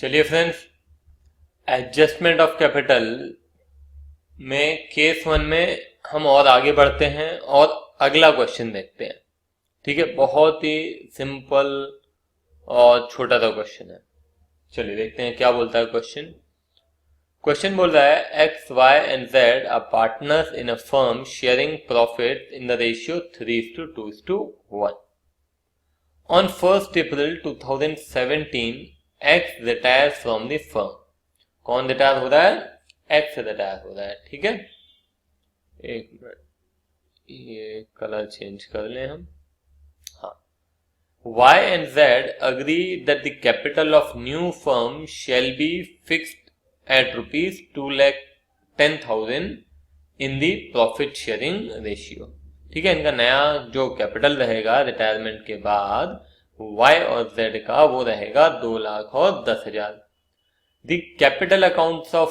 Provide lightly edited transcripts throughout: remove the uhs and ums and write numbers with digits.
चलिए friends, adjustment of capital में case one में हम और आगे बढ़ते हैं और अगला क्वेश्चन देखते हैं। ठीक है, बहुत ही सिंपल और छोटा सा क्वेश्चन है। चलिए देखते हैं क्या बोलता है क्वेश्चन। क्वेश्चन बोल रहा है X Y and Z are partners in a firm sharing profit in the ratio 3:2:1। On 1st April 2017 X retire from the firm. कौन रिटायर हो रहा है? एक्स रिटायर हो रहा है। ठीक है, एक मिनट, ये कलर चेंज कर लें हम। हाँ, Y and Z agree that the capital of new firm shall be fixed at rupees 2,10,000 in the profit sharing ratio। ठीक है, इनका नया जो कैपिटल रहेगा रिटायरमेंट के बाद Y और Z का वो रहेगा 2,10,000। The capital accounts of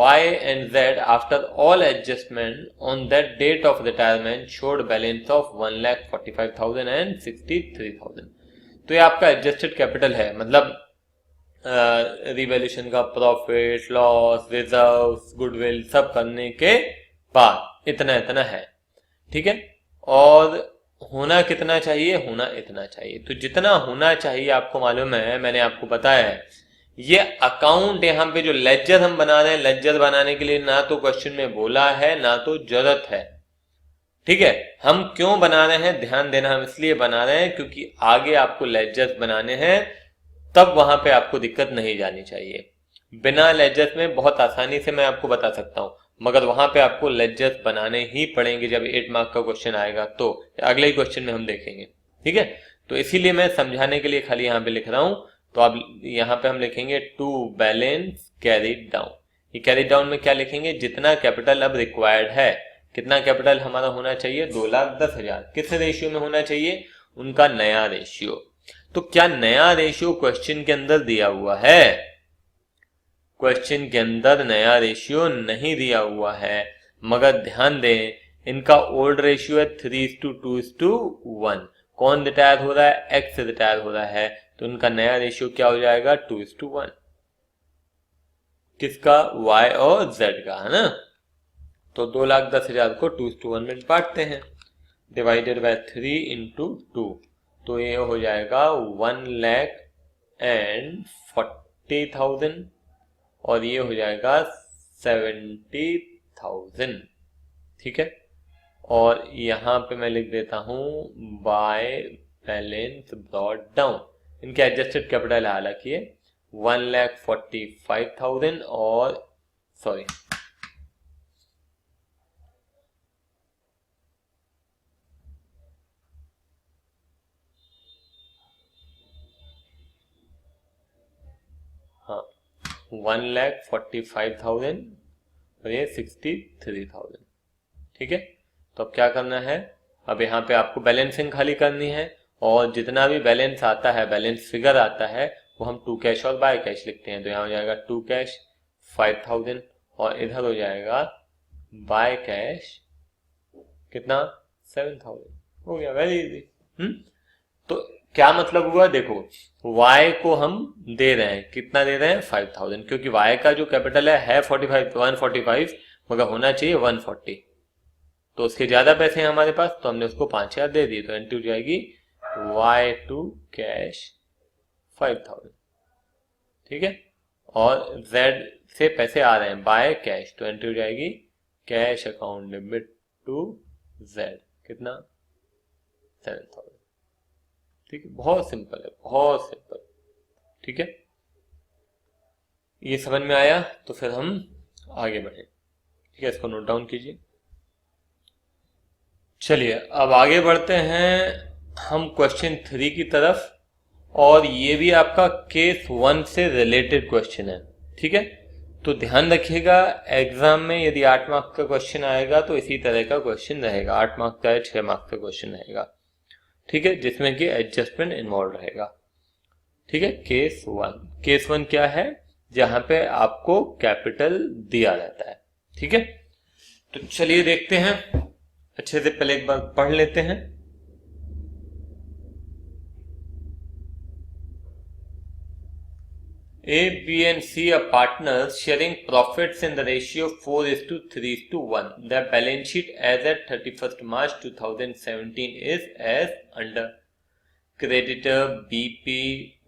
Y and Z after all adjustment on that date of retirement showed balance of 1,45,000 and 63,000। तो ये आपका एडजस्टेड कैपिटल है, मतलब रिवैल्यूएशन का प्रॉफिट लॉस रिजर्व गुडविल सब करने के बाद इतना इतना है। ठीक है, और होना कितना चाहिए? होना इतना चाहिए। तो जितना होना चाहिए आपको मालूम है, मैंने आपको बताया है। ये अकाउंट यहाँ पे जो लेजर हम बना रहे हैं, लेजर बनाने के लिए ना तो क्वेश्चन में बोला है ना तो जरूरत है। ठीक है, हम क्यों बना रहे हैं ध्यान देना, हम इसलिए बना रहे हैं क्योंकि आगे आपको लेजर्स बनाने हैं, तब वहां पे आपको दिक्कत नहीं जानी चाहिए। बिना लेजर्स में बहुत आसानी से मैं आपको बता सकता हूं, मगर वहां पे आपको लेजर्स बनाने ही पड़ेंगे जब 8 मार्क का क्वेश्चन आएगा, तो अगले ही क्वेश्चन में हम देखेंगे। ठीक है, तो इसीलिए मैं समझाने के लिए खाली यहां पे लिख रहा हूं। तो अब यहां पे हम लिखेंगे टू बैलेंस कैरीड डाउन। ये कैरीड डाउन में क्या लिखेंगे? जितना कैपिटल अब रिक्वायर्ड है, कितना कैपिटल हमारा होना चाहिए? 2,10,000। किस रेशियो में होना चाहिए? उनका नया रेशियो। तो क्या नया रेशियो क्वेश्चन के अंदर दिया हुआ है? क्वेश्चन के अंदर नया रेशियो नहीं दिया हुआ है, मगर ध्यान दें इनका ओल्ड रेशियो है 3:2:1। कौन रिटायर हो रहा है? एक्स रिटायर हो रहा है, तो उनका नया रेशियो क्या हो जाएगा? 2:1। किसका? Y और Z का, है ना। तो 2,10,000 को 2:1 में बांटते हैं, डिवाइडेड बाय 3 इंटू 2, तो ये हो जाएगा 1,40,000 और ये हो जाएगा 70,000। ठीक है, और यहां पे मैं लिख देता हूं बाय बैलेंस ब्रॉट डाउन। इनके एडजस्टेड कैपिटल हालांकि 1,45,000 और सॉरी 1,45,000 और ये 63,000। ठीक है, तो अब क्या करना है? अब यहाँ पे आपको बैलेंसिंग खाली करनी है, और जितना भी बैलेंस आता है, बैलेंस फिगर आता है, वो हम टू कैश और बाय कैश लिखते हैं। तो यहाँ हो जाएगा टू कैश 5,000 और इधर हो जाएगा बाय कैश कितना? 7,000। हो गया, वेरी इजी। तो क्या मतलब हुआ? देखो, y को हम दे रहे हैं, कितना दे रहे हैं? 5,000, क्योंकि y का जो कैपिटल है 145, मगर होना चाहिए 140। तो उसके ज्यादा पैसे हैं हमारे पास, तो हमने उसको 5,000 दे दिए, तो एंट्री हो जाएगी y टू कैश 5,000। ठीक है, और z से पैसे आ रहे हैं बाय कैश, तो एंट्री हो जाएगी cash account debit to z, कितना? 7,000। ठीक है, बहुत सिंपल है, बहुत सिंपल। ठीक है, ये समझ में आया? तो फिर हम आगे बढ़े। ठीक है, इसको नोट डाउन कीजिए। चलिए अब आगे बढ़ते हैं हम क्वेश्चन 3 की तरफ, और ये भी आपका केस 1 से रिलेटेड क्वेश्चन है। ठीक है, तो ध्यान रखिएगा, एग्जाम में यदि 8 मार्क का क्वेश्चन आएगा तो इसी तरह का क्वेश्चन रहेगा। 8 मार्क का या 6 मार्क का क्वेश्चन रहेगा। ठीक है, जिसमें कि एडजस्टमेंट इन्वॉल्व रहेगा। ठीक है, केस 1। केस 1 क्या है? जहां पे आपको कैपिटल दिया रहता है। ठीक है, तो चलिए देखते हैं, अच्छे से पहले एक बार पढ़ लेते हैं। A, B and C are partners sharing profits in the ratio 4:3:1. The balance sheet as at 31st March 2017 is as under. Creditor BP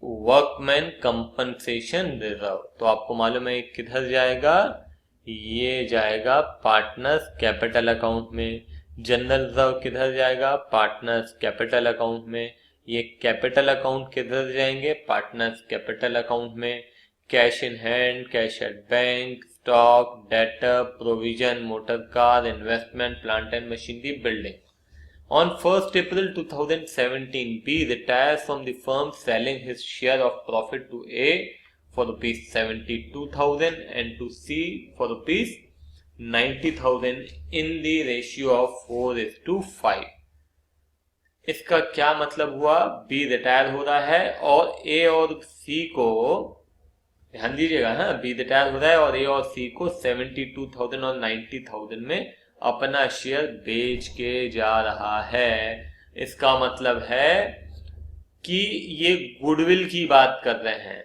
workman compensation reserve. तो आपको मालूम है किधर जाएगा, ये जाएगा पार्टनर्स कैपिटल अकाउंट में। जनरल रिजर्व किधर जाएगा, पार्टनर्स कैपिटल अकाउंट में। ये कैपिटल अकाउंट किधर जाएंगे, पार्टनर्स कैपिटल अकाउंट में। Cash in hand, cash at bank, stock, debtor, provision, motor car, investment, plant and machinery, building. On 1st April 2017, B retires from the firm selling his share of profit to A for rupees 72,000 and to C for rupees 90,000 in the ratio of 4:5। इसका क्या मतलब हुआ, B retire हो रहा है और A और C को, ध्यान दीजिएगा, हाँ, B रिटायर हो रहा है और A और C को 72,000 और 90,000 में अपना शेयर बेच के जा रहा है। इसका मतलब है कि ये गुडविल की बात कर रहे हैं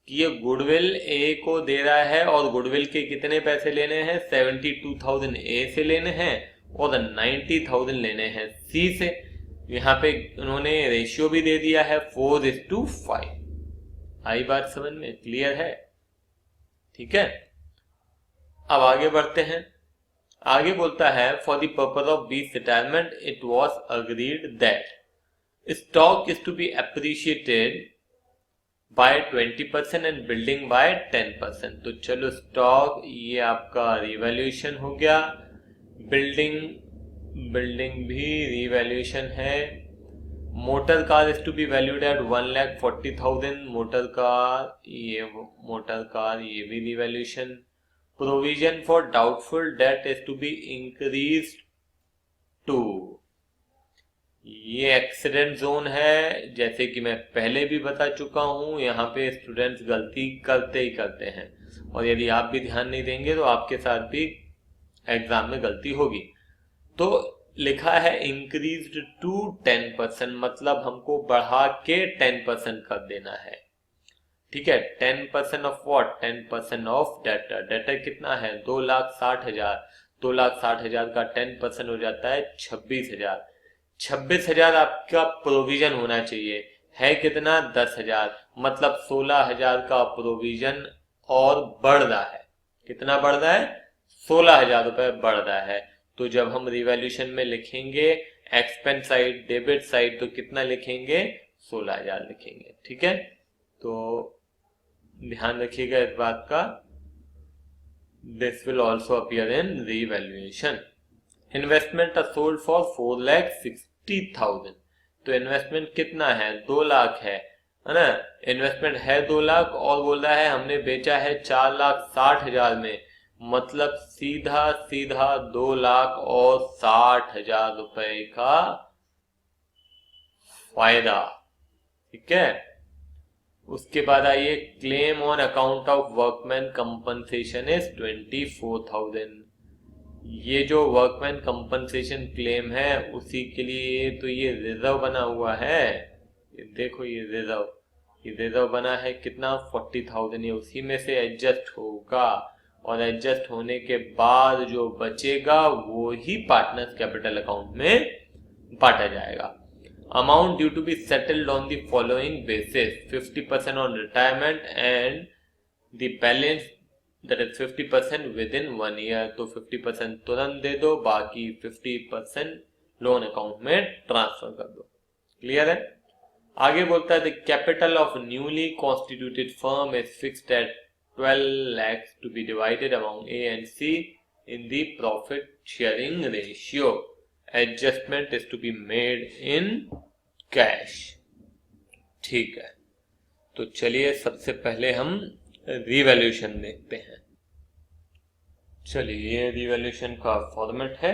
कि ये गुडविल ए को दे रहा है और गुडविल के कितने पैसे लेने हैं, 72,000 ए से लेने हैं और 90,000 लेने हैं सी से। यहाँ पे उन्होंने रेशियो भी दे दिया है 4:5। आई बात समझ में, क्लियर है? ठीक है, अब आगे बढ़ते हैं। आगे बोलता है for the purpose of B's retirement it was agreed that stock is to be appreciated by 20% and building by 10%। तो चलो स्टॉक ये आपका रिवैल्यूएशन हो गया, बिल्डिंग भी रिवैल्यूएशन है। Motor car is to be valued at 1,40,000, motor car ये भी revaluation. Provision for doubtful debt is to be increase to, ये एक्सीडेंट जोन है, जैसे कि मैं पहले भी बता चुका हूं। यहाँ पे स्टूडेंट्स गलती करते ही करते हैं और यदि आप भी ध्यान नहीं देंगे तो आपके साथ भी एग्जाम में गलती होगी। तो लिखा है इंक्रीज टू 10%, मतलब हमको बढ़ा के 10% कर देना है। ठीक है, 10% of what, 10% of debtor. Debtor कितना है, 2,60,000। 2,60,000 का 10% हो जाता है 26,000। 26,000 आपका प्रोविजन होना चाहिए, है कितना, 10,000, मतलब 16,000 का प्रोविजन और बढ़ रहा है। कितना बढ़ रहा है, 16,000 रुपए बढ़ रहा है। तो जब हम रिवैल्यूएशन में लिखेंगे एक्सपेंस साइड, डेबिट साइड, तो कितना लिखेंगे, 16,000 लिखेंगे। ठीक है, तो ध्यान रखिएगा इस बात का। This will also appear in revaluation. Investment are sold for 4,60,000। तो इन्वेस्टमेंट कितना है, 2 लाख है ना। इन्वेस्टमेंट है 2 लाख और बोल रहा है हमने बेचा है 4,60,000 में, मतलब सीधा 2,60,000 रुपए का फायदा। ठीक है, उसके बाद आइए claim on account of workman compensation is 24,000। ये जो वर्कमैन कंपनसेशन क्लेम है उसी के लिए तो ये रिजर्व बना हुआ है। ये देखो, ये रिजर्व बना है कितना, 40,000। ये उसी में से एडजस्ट होगा और एडजस्ट होने के बाद जो बचेगा वो ही पार्टनर्स कैपिटल अकाउंट में बांटा जाएगा। Amount due to be settled on the following basis: 50% on retirement and the balance, that is 50% within 1 year। तो 50% तुरंत दे दो, बाकी 50% लोन अकाउंट में ट्रांसफर कर दो। क्लियर है? आगे बोलता है the capital of newly constituted firm is fixed at 12 lakhs to be divided among A and C in the profit sharing ratio। Adjustment is to be made in cash. ठीक है, तो चलिए सबसे पहले हम रिवैल्यूएशन देखते हैं। चलिए ये रिवैल्यूएशन का फॉर्मेट है,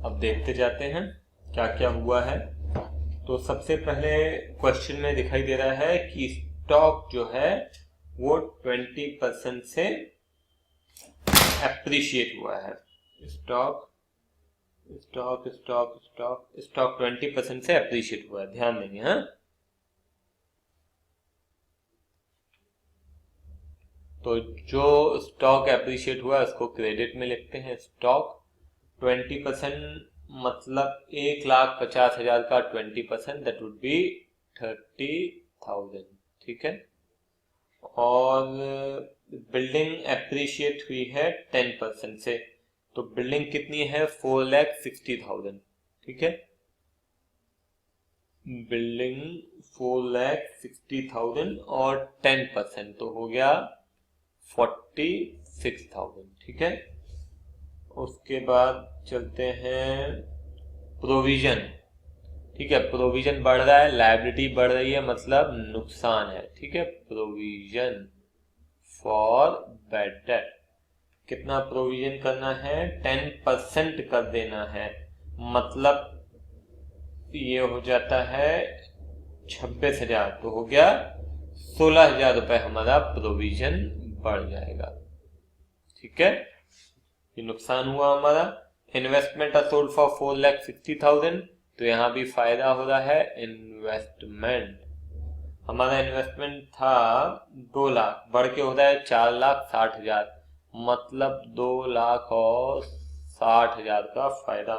अब देखते जाते हैं क्या क्या हुआ है। तो सबसे पहले क्वेश्चन में दिखाई दे रहा है कि स्टॉक जो है वो 20% से एप्रिशिएट हुआ है। स्टॉक 20% से एप्रिशिएट हुआ है, ध्यान देंगे। हाँ, तो जो स्टॉक एप्रिशिएट हुआ उसको क्रेडिट में लिखते हैं। स्टॉक 20% मतलब 1,50,000 का 20% दैट वुड बी 30,000। ठीक है। और बिल्डिंग एप्रिशिएट हुई है 10% से, तो बिल्डिंग कितनी है 4,60,000। ठीक है। बिल्डिंग 4,60,000 और 10% तो हो गया 46,000। ठीक है। उसके बाद चलते हैं प्रोविजन। ठीक है, प्रोविजन बढ़ रहा है, लायबिलिटी बढ़ रही है, मतलब नुकसान है। ठीक है, प्रोविजन फॉर बैड डेट। कितना प्रोविजन करना है 10% कर देना है, मतलब ये हो जाता है 26,000, तो हो गया 16,000 रुपए हमारा प्रोविजन बढ़ जाएगा। ठीक है, ये नुकसान हुआ हमारा। इन्वेस्टमेंट सोल्ड फॉर 4,60,000, तो यहां भी फायदा हो रहा है। इन्वेस्टमेंट हमारा इन्वेस्टमेंट था 2 लाख, बढ़ के हो रहा है 4,60,000, मतलब 2,60,000 का फायदा।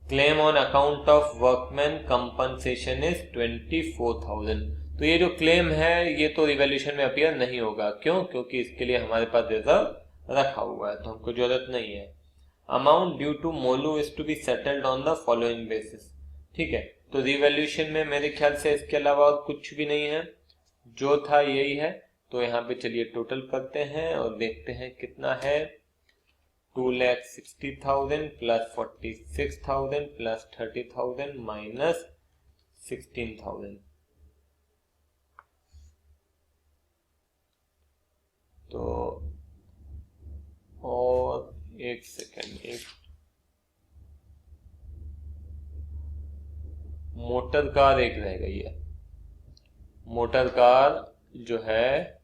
Claim on account of workman compensation is 24,000। तो ये जो क्लेम है ये तो रिवैल्यूएशन में अपीयर नहीं होगा। क्यों? क्योंकि इसके लिए हमारे पास रिजर्व रखा हुआ है, तो हमको जरूरत नहीं है। Amount due to Molu is to be settled on the following basis. ठीक है, तो रिवैल्यूएशन में मेरे ख्याल से इसके अलावा और कुछ भी नहीं है, जो था यही है। तो यहाँ पे चलिए टोटल करते हैं और देखते हैं कितना है। 2,60,000 प्लस 46,000 प्लस 30,000 माइनस 16,000। तो और एक सेकेंड, एक मोटर कार एक रह गई है। मोटर कार जो है,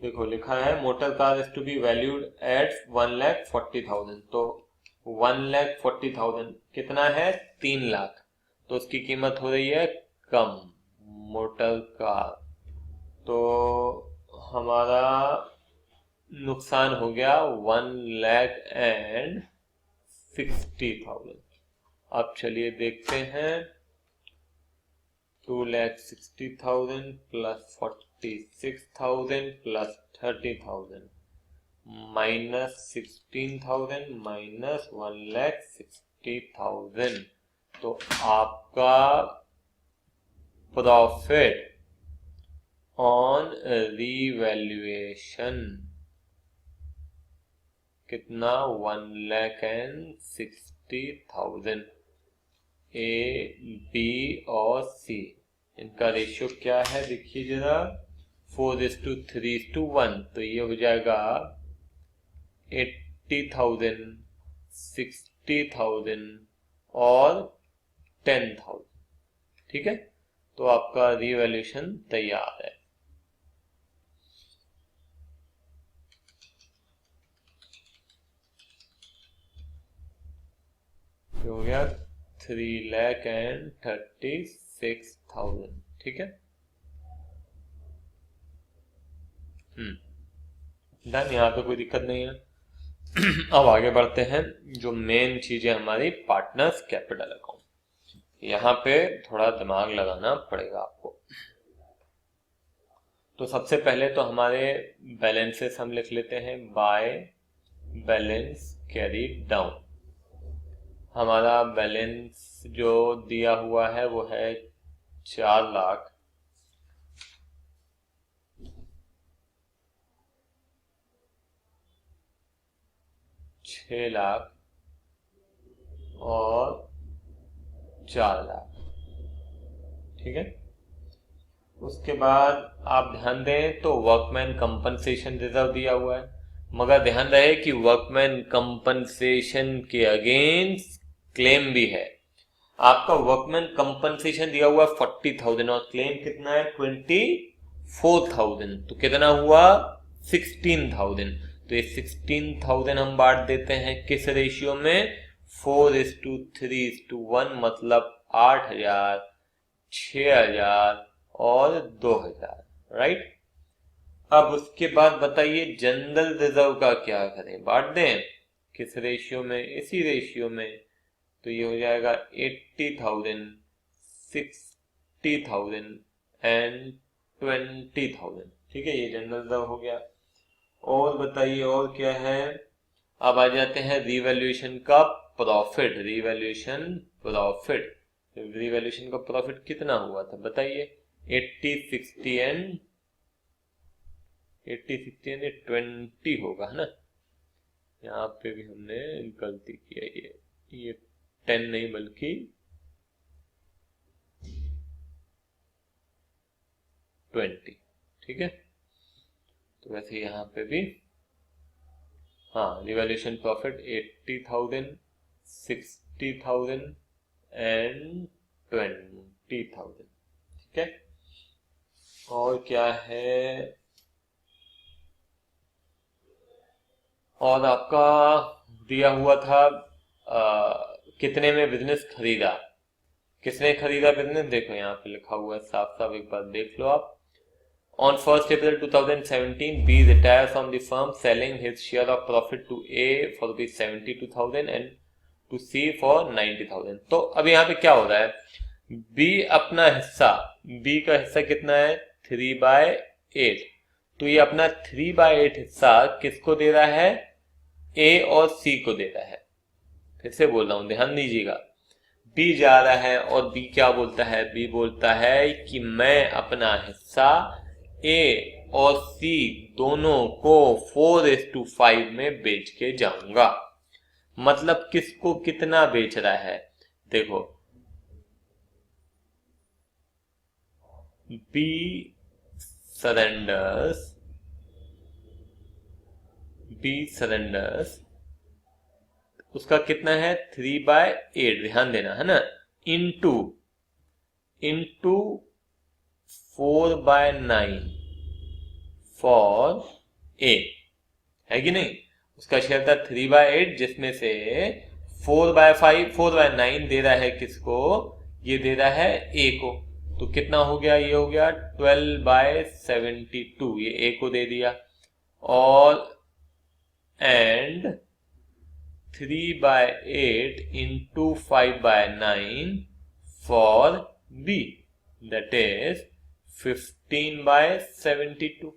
देखो लिखा है motor car is to be valued at 1,40,000। तो 1,40,000 कितना है 3 लाख, तो उसकी कीमत हो रही है कम। मोटर कार तो हमारा नुकसान हो गया 1,60,000। अब चलिए देखते हैं 2,60,000 प्लस 46,000 प्लस 30,000 माइनस 16,000 माइनस 1,60,000। तो आपका प्रॉफिट ऑन रिवैल्यूएशन कितना 1,60,000। ए, बी और सी, इनका रेशियो क्या है देखिए जरा, 4:3:1। तो ये हो जाएगा 80,000, 60,000 और 10,000। ठीक है, तो आपका रिवैल्यूएशन तैयार है। हो गया 3,36,000। ठीक है, डन, यहाँ पे कोई दिक्कत नहीं है। अब आगे बढ़ते हैं, जो मेन चीज है हमारी पार्टनर्स कैपिटल अकाउंट। यहाँ पे थोड़ा दिमाग लगाना पड़ेगा आपको। तो सबसे पहले तो हमारे बैलेंसेस हम लिख लेते हैं। बाय बैलेंस कैरी डाउन, हमारा बैलेंस जो दिया हुआ है वो है 4 लाख, 6 लाख और 4 लाख। ठीक है, उसके बाद आप ध्यान दें तो वर्कमैन कंपनसेशन रिजर्व दिया हुआ है, मगर ध्यान रहे कि वर्कमैन कंपनसेशन के अगेंस्ट क्लेम भी है। आपका वर्कमैन कंपनसेशन दिया हुआ 40,000 और क्लेम कितना है 24,000, तो कितना हुआ 16,000। तो ये 16,000 हम बांट देते हैं किस रेशियो में, 4:3:1, मतलब 8,000, 6,000 और 2,000। राइट, अब उसके बाद बताइए जनरल रिजर्व का क्या करें, बांट दें किस रेशियो में, इसी रेशियो में। तो ये हो जाएगा 80,000, 60,000 एंड 20,000। ठीक है, ये जनरल रिजर्व हो गया। और बताइए और क्या है। अब आ जाते हैं रिवैल्यूएशन का प्रॉफिट। रिवैल्यूएशन का प्रॉफिट कितना हुआ था बताइए। 80, 60 एंड 20 होगा, है ना। यहाँ पे भी हमने गलती की है, ये 10 नहीं बल्कि 20। ठीक है, तो वैसे यहाँ पे भी हाँ, रिवैल्यूएशन प्रॉफिट 80,000, 60,000 एंड 20,000। ठीक है, और क्या है। और आपका दिया हुआ था कितने में बिजनेस खरीदा, किसने खरीदा बिजनेस, देखो यहाँ पे लिखा हुआ है साफ साफ, एक बार देख लो आप। On 1st April 2017, B retired from the firm, selling his share of profit to A for rupees 72,000 and to C for 90,000। तो अब यहाँ पे क्या हो रहा है, B अपना हिस्सा, B का हिस्सा कितना है 3/8। तो ये अपना 3/8 हिस्सा किसको दे रहा है, A और C को दे रहा है। फिर से बोल रहा हूं, ध्यान दीजिएगा। B जा रहा है और B क्या बोलता है, B बोलता है कि मैं अपना हिस्सा A और C दोनों को 4:5 में बेच के जाऊंगा। मतलब किसको कितना बेच रहा है, देखो B सरेंडर्स उसका कितना है 3/8, ध्यान देना है ना, इंटू 4/9 फॉर ए, है कि नहीं। उसका शेयर था 3/8, जिसमें से 4/9 दे रहा है किसको, ये दे रहा है ए को। तो कितना हो गया, ये हो गया 12/72, ये ए को दे दिया। और and 3/8 into 5/9 for B, that is 15/72।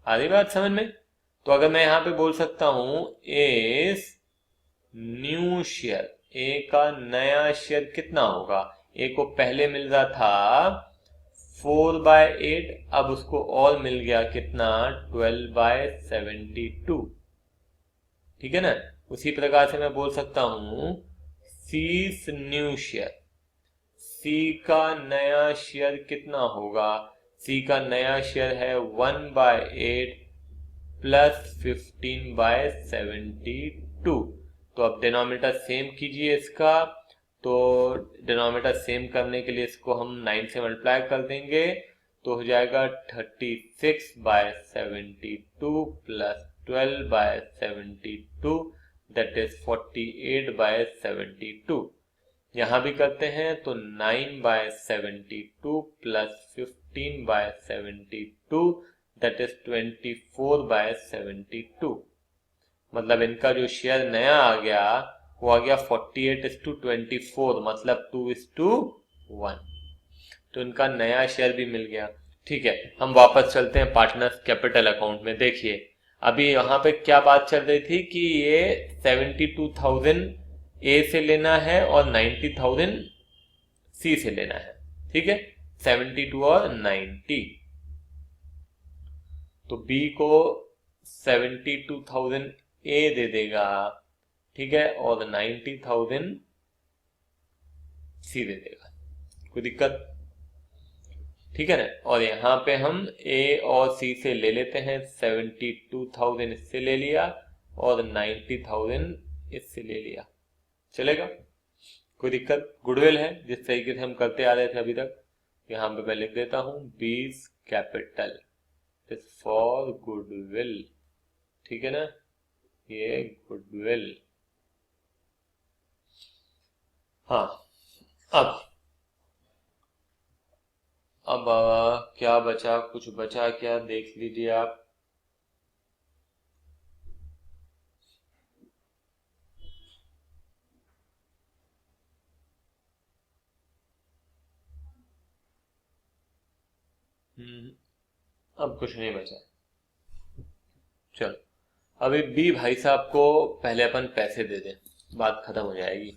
आ रही बात समझ में। तो अगर मैं यहां पे बोल सकता हूं इस न्यू शेयर, ए का नया शेयर कितना होगा, ए को पहले मिल रहा था 4/8, अब उसको और मिल गया कितना 12/72। ठीक है ना। उसी प्रकार से मैं बोल सकता हूं सीस न्यू शेयर, सी का नया शेयर कितना होगा, सी का नया शेयर है 1/8 प्लस 15/72। तो अब डिनोमिनेटर सेम कीजिए इसका। तो डिनोमिनेटर सेम करने के लिए इसको हम 9 से मल्टीप्लाई कर देंगे, तो हो जाएगा 36/72 प्लस 12/72, दैट इज 48/72। यहां भी करते हैं तो 9/72 प्लस 15/72, दैट इज 24/72। मतलब इनका जो शेयर नया आ गया वो आ गया 48:24, मतलब 2:1। तो इनका नया शेयर भी मिल गया। ठीक है, हम वापस चलते हैं पार्टनर्स कैपिटल अकाउंट में। देखिए अभी यहाँ पे क्या बात चल रही थी कि ये 72,000 ए से लेना है और 90,000 सी से लेना है। ठीक है, 72 और 90। तो बी को 72,000 ए दे देगा, ठीक है, और 90,000 सी दे देगा। कोई दिक्कत, ठीक है ना। और यहाँ पे हम ए और सी से ले लेते हैं, 72,000 इससे ले लिया और 90,000 इससे ले लिया, चलेगा, कोई दिक्कत। गुडविल है जिस तरीके से हम करते आ रहे थे अभी तक। यहाँ पे मैं लिख देता हूँ बीज कैपिटल फॉर गुडविल, ठीक है ना, ये गुडविल। हाँ, अब क्या बचा, कुछ बचा क्या, देख लीजिए आप। अब कुछ नहीं बचा। चलो, अभी बी भाई साहब को पहले अपन पैसे दे दें, बात खत्म हो जाएगी।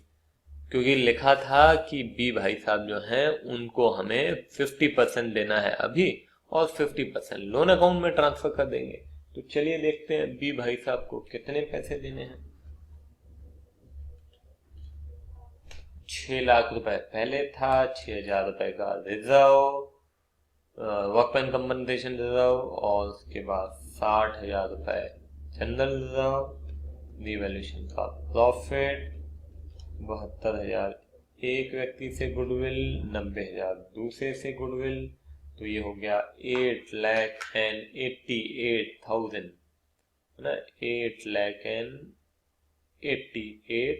क्योंकि लिखा था कि बी भाई साहब जो हैं उनको हमें 50% देना है अभी, और 50% लोन अकाउंट में ट्रांसफर कर देंगे। तो चलिए देखते हैं बी भाई साहब को कितने पैसे देने हैं। 6 लाख रुपए पहले था, 6,000 रुपए का रिजर्व, वर्कमैन कंपनसेशन रिजर्व, और उसके बाद 60,000 रुपए जनरल रिजर्व, रिवैल्यूएशन का प्रॉफिट, 72,000 एक व्यक्ति से गुडविल, 90,000 दूसरे से गुडविल। तो ये हो गया 8,88,000, है ना, 8,88,000।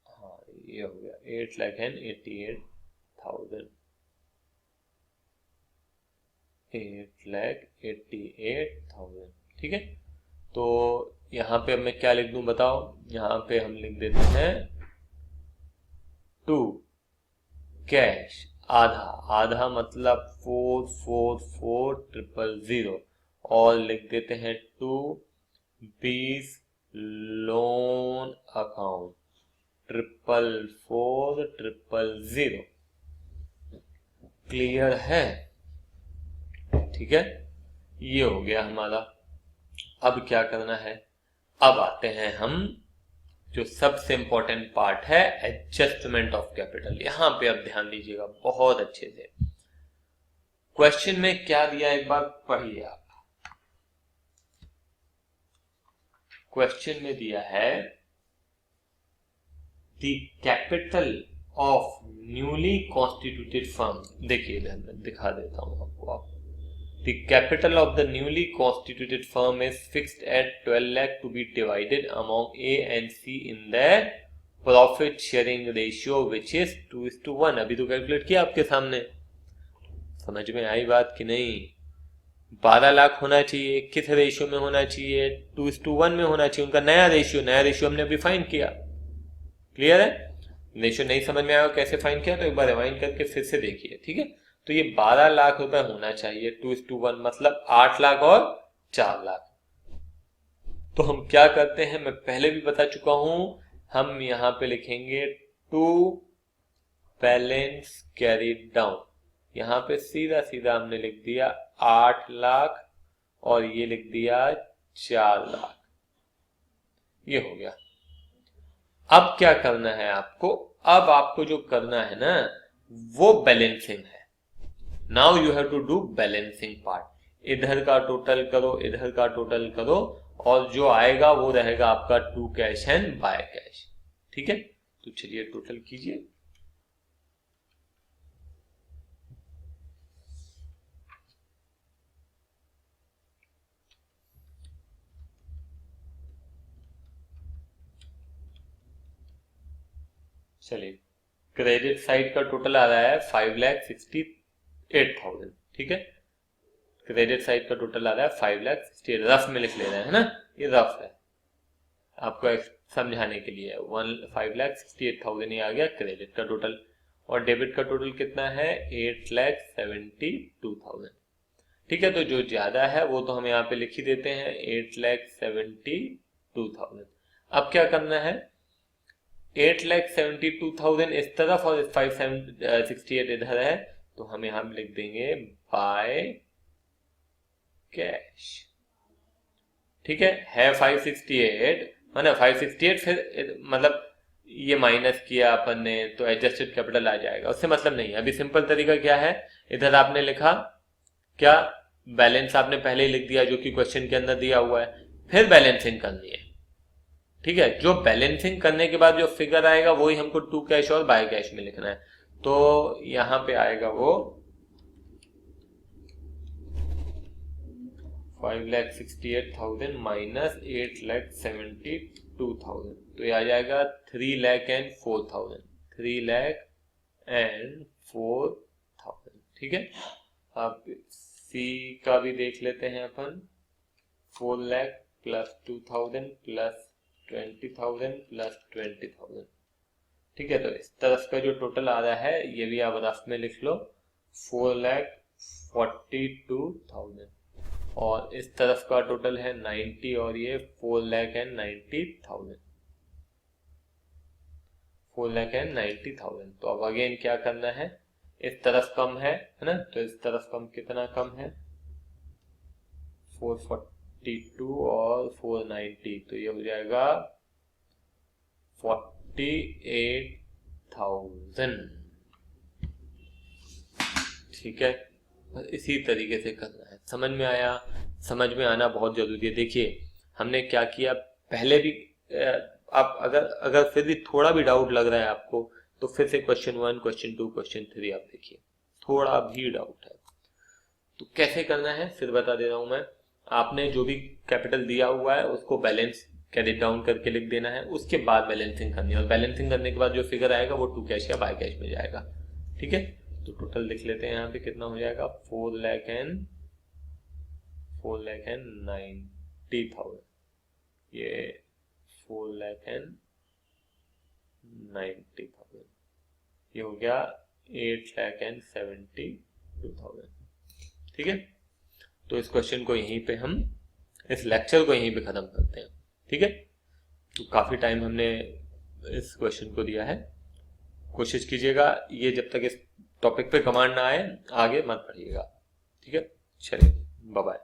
हाँ, ये हो गया 8,88,000, 8,88,000। ठीक है, तो यहां पे अब मैं क्या लिख दूं बताओ। यहां पे हम लिख देते हैं टू कैश, आधा, आधा मतलब 4,44,000, और लिख देते हैं टू बीस लोन अकाउंट 4,44,000। क्लियर है? ठीक है, ये हो गया हमारा। अब क्या करना है, अब आते हैं हम जो सबसे इंपॉर्टेंट पार्ट है, एडजस्टमेंट ऑफ कैपिटल। यहां पे अब ध्यान दीजिएगा बहुत अच्छे से। क्वेश्चन में क्या दिया एक बार पढ़िए आप। क्वेश्चन में दिया है the capital of newly constituted firm. देखिए इधर मैं दिखा देता हूं आपको। The capital of the newly constituted firm is fixed at 12 lakh to be divided among A and C in their profit sharing ratio which is 2:1। अभी तो calculate किया आपके सामने, समझ में आई बात कि नहीं? 12 लाख होना चाहिए, किस रेशियो में होना चाहिए? 2:1 में होना चाहिए। उनका नया रेशियो हमने अभी फाइंड किया। क्लियर है? रेशियो नहीं समझ में आया कैसे फाइंड किया तो एक बार रिवाइंड करके फिर से देखिए। ठीक है, तो ये 12 लाख रुपए होना चाहिए 2:1, मतलब 8 लाख और 4 लाख। तो हम क्या करते हैं, मैं पहले भी बता चुका हूं, हम यहां पे लिखेंगे टू बैलेंस कैरीड डाउन। यहां पे सीधा सीधा हमने लिख दिया 8 लाख और ये लिख दिया 4 लाख। ये हो गया। अब क्या करना है आपको, अब आपको जो करना है ना वो बैलेंसिंग है। Now you have to do balancing part. इधर का टोटल करो, इधर का टोटल करो, और जो आएगा वो रहेगा आपका to cash and by cash. ठीक है, तो चलिए टोटल कीजिए। चलिए, क्रेडिट साइड का टोटल आ रहा है 5,68,000। ठीक है, क्रेडिट साइड का टोटल आ रहा है 5,68,000। रफ में लिख ले रहे हैं ना, ये रफ है आपको समझाने के लिए। 5,68,000 ये आ गया क्रेडिट का टोटल, और डेबिट का टोटल कितना है 8,72,000। ठीक है, तो जो ज्यादा है वो तो हम यहाँ पे लिख ही देते हैं 8,72,000। अब क्या करना है, 8,72,000 इस तरफ और 5,68 इधर है, तो हम यहां पे लिख देंगे बाय कैश। ठीक है 568, ना 568, फिर मतलब ये माइनस किया अपन ने तो एडजस्टेड कैपिटल आ जाएगा, उससे मतलब नहीं है। अभी सिंपल तरीका क्या है, इधर आपने लिखा क्या, बैलेंस आपने पहले ही लिख दिया जो कि क्वेश्चन के अंदर दिया हुआ है, फिर बैलेंसिंग करनी है। ठीक है, जो बैलेंसिंग करने के बाद जो फिगर आएगा वही हमको टू कैश और बाय कैश में लिखना है। तो यहां पे आएगा वो 5,68,000 माइनस 8,72,000, तो ये आ जाएगा 3,04,000, 3,04,000। एंड 4000। ठीक है, अब सी का भी देख लेते हैं अपन। 4 लाख प्लस 2000 प्लस 20,000 प्लस 20,000। ठीक है, तो इस तरफ का जो टोटल आ रहा है ये भी आप रफ में लिख लो, 4,42,000। और इस तरफ का टोटल है 90 और ये 4,90,000। 4,90,000। तो अब अगेन क्या करना है, इस तरफ कम है ना, तो इस तरफ कम कितना कम है, 442 और 490, तो ये हो जाएगा 48,000। ठीक है, इसी तरीके से करना है। समझ में आया? समझ में आना बहुत जरूरी है। देखिए हमने क्या किया पहले भी, आप अगर फिर भी थोड़ा भी डाउट लग रहा है आपको, तो फिर से क्वेश्चन 1, क्वेश्चन 2, क्वेश्चन 3 आप देखिए, थोड़ा भी डाउट है तो कैसे करना है फिर बता दे रहा हूं मैं। आपने जो भी कैपिटल दिया हुआ है उसको बैलेंस कैरी डाउन करके लिख देना है, उसके बाद बैलेंसिंग करनी है, और बैलेंसिंग करने के बाद जो फिगर आएगा वो टू कैश या बाय कैश में जाएगा। ठीक है, तो टोटल लिख लेते हैं यहाँ पे कितना हो जाएगा, 4,90,000। ये 4,90,000, ये हो गया 8,72,000। ठीक है, तो इस क्वेश्चन को यहीं पे हम, इस लेक्चर को यहीं पे खत्म करते हैं। ठीक है, तो काफी टाइम हमने इस क्वेश्चन को दिया है। कोशिश कीजिएगा ये जब तक इस टॉपिक पे कमांड ना आए आगे मत पढ़िएगा। ठीक है, चलिए बाय बाय।